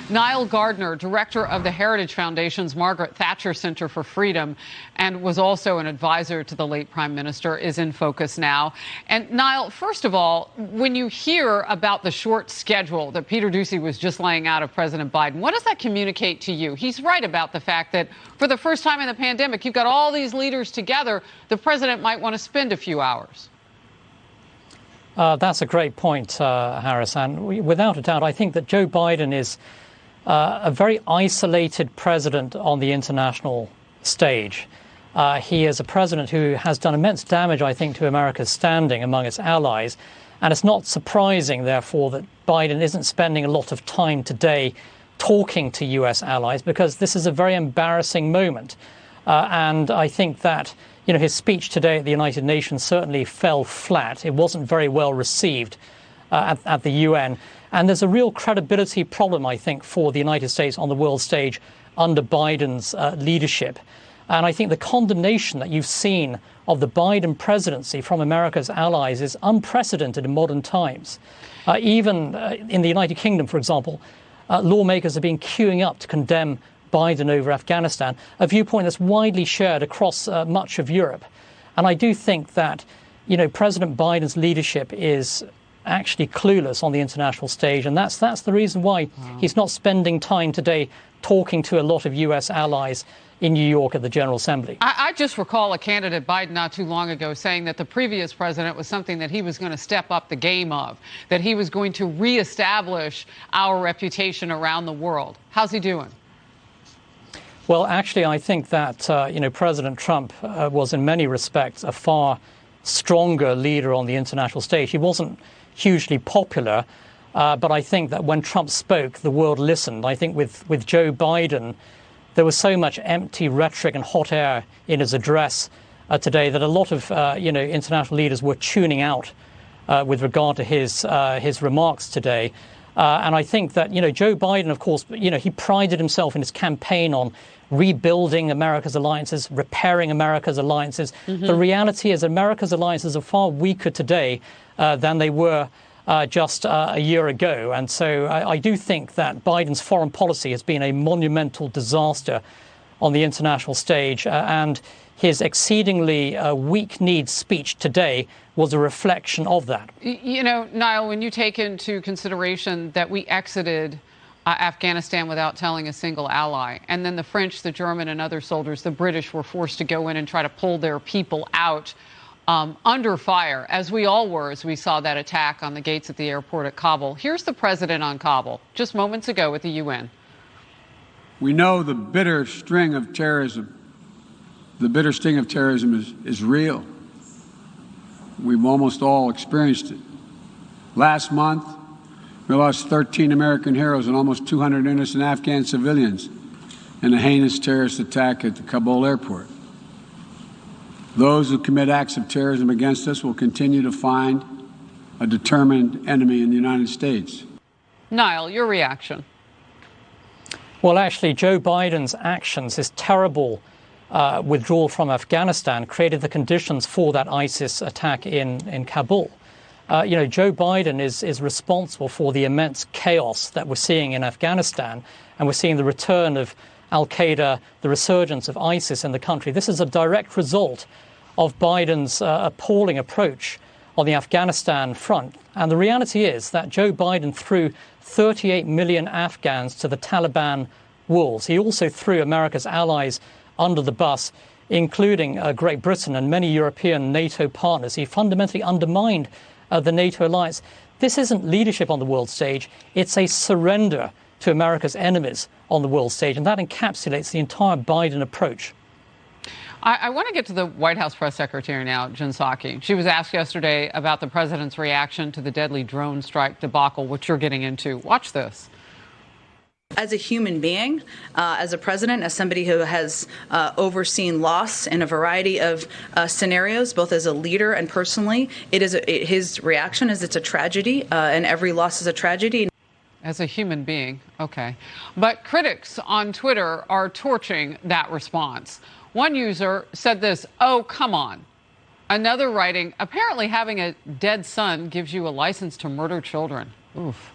Nile Gardiner, director of the Heritage Foundation's Margaret Thatcher Center for Freedom, and was also an advisor to the late Prime Minister, is in focus now. And Nile, first of all, when you hear about the short schedule that Peter Doocy was just laying out of President Biden, what does that communicate to you? He's right about the fact that for the first time in the pandemic, you've got all these leaders together. The president might want to spend a few hours. That's a great point, Harris. And without a doubt, I think that Joe Biden is a very isolated president on the international stage. He is a president who has done immense damage, I think, to America's standing among its allies. And it's not surprising, therefore, that Biden isn't spending a lot of time today talking to U.S. allies, because this is a very embarrassing moment. And I think that, his speech today at the United Nations certainly fell flat. It wasn't very well received at the UN. And there's a real credibility problem, I think, for the United States on the world stage under Biden's leadership. And I think the condemnation that you've seen of the Biden presidency from America's allies is unprecedented in modern times. Even in the United Kingdom, for example, lawmakers have been queuing up to condemn Biden over Afghanistan, a viewpoint that's widely shared across much of Europe. And I do think that, President Biden's leadership is actually clueless on the international stage. And that's the reason why he's not spending time today talking to a lot of U.S. allies in New York at the General Assembly. I just recall a candidate, Biden, not too long ago saying that the previous president was something that he was going to step up the game of, that he was going to reestablish our reputation around the world. How's he doing? Well, actually, I think that, President Trump was in many respects a far stronger leader on the international stage. He wasn't hugely popular, but I think that when Trump spoke, the world listened. I think with Joe Biden, there was so much empty rhetoric and hot air in his address today that a lot of, international leaders were tuning out with regard to his remarks today. And I think that, Joe Biden, of course, he prided himself in his campaign on rebuilding America's alliances, repairing America's alliances. Mm-hmm. The reality is America's alliances are far weaker today than they were just a year ago. And so I do think that Biden's foreign policy has been a monumental disaster on the international stage. And his exceedingly weak-kneed speech today was a reflection of that. Niall, when you take into consideration that we exited Afghanistan without telling a single ally, and then the French, the German, and other soldiers, the British, were forced to go in and try to pull their people out under fire, as we all were, as we saw that attack on the gates at the airport at Kabul. Here's the president on Kabul just moments ago at the UN. We know the bitter sting of terrorism. The bitter sting of terrorism is real. We've almost all experienced it. Last month, we lost 13 American heroes and almost 200 innocent Afghan civilians in a heinous terrorist attack at the Kabul airport. Those who commit acts of terrorism against us will continue to find a determined enemy in the United States. Niall, your reaction? Well, actually, Joe Biden's actions, his terrible withdrawal from Afghanistan, created the conditions for that ISIS attack in Kabul. Joe Biden is responsible for the immense chaos that we're seeing in Afghanistan, and we're seeing the return of al-Qaeda, the resurgence of ISIS in the country. This is a direct result of Biden's appalling approach on the Afghanistan front. And the reality is that Joe Biden threw 38 million Afghans to the Taliban wolves. He also threw America's allies under the bus, including Great Britain and many European NATO partners. He fundamentally undermined the NATO alliance. This isn't leadership on the world stage. It's a surrender to America's enemies on the world stage, and that encapsulates the entire Biden approach. I want to get to the White House press secretary now, Jen Psaki. She was asked yesterday about the president's reaction to the deadly drone strike debacle, which you're getting into. Watch this. As a human being, as a president, as somebody who has overseen loss in a variety of scenarios, both as a leader and personally, his reaction is it's a tragedy, and every loss is a tragedy. As a human being, okay. But critics on Twitter are torching that response. One user said this, "Oh, come on." Another writing, "Apparently having a dead son gives you a license to murder children." Oof.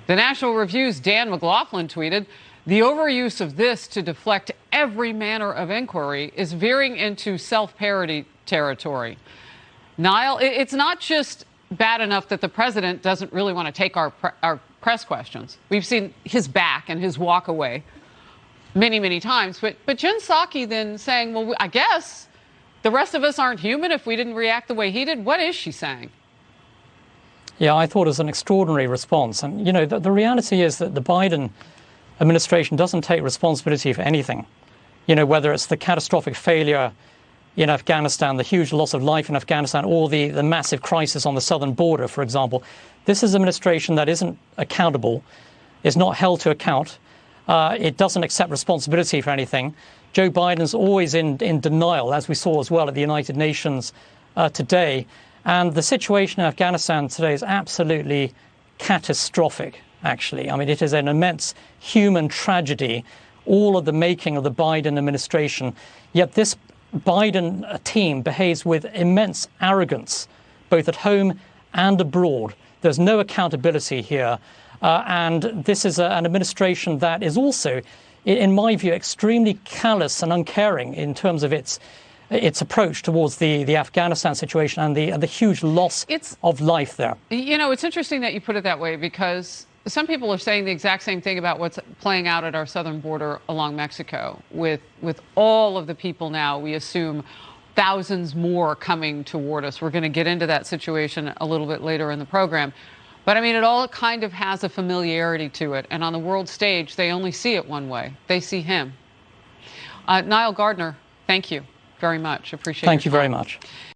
The National Review's Dan McLaughlin tweeted, "The overuse of this to deflect every manner of inquiry is veering into self-parody territory." Niall, it's not just bad enough that the president doesn't really want to take our press questions. We've seen his back and his walk away many, many times. But Jen Psaki then saying, well, I guess the rest of us aren't human if we didn't react the way he did. What is she saying? Yeah, I thought it was an extraordinary response. And, you know, the reality is that the Biden administration doesn't take responsibility for anything. You know, whether it's the catastrophic failure in Afghanistan, the huge loss of life in Afghanistan, or the massive crisis on the southern border, for example. This is an administration that isn't accountable, is not held to account. It doesn't accept responsibility for anything. Joe Biden's always in denial, as we saw as well at the United Nations today. And the situation in Afghanistan today is absolutely catastrophic, actually. I mean, it is an immense human tragedy, all of the making of the Biden administration. Yet this Biden team behaves with immense arrogance, both at home and abroad. There's no accountability here. And this is an administration that is also, in my view, extremely callous and uncaring in terms of its approach towards the Afghanistan situation and the huge loss of life there. You know, it's interesting that you put it that way, because some people are saying the exact same thing about what's playing out at our southern border along Mexico, with all of the people now, we assume thousands more coming toward us. We're going to get into that situation a little bit later in the program. But I mean, it all kind of has a familiarity to it. And on the world stage, they only see it one way. They see him. Nile Gardiner, thank you very much. Appreciate it. Thank you very much.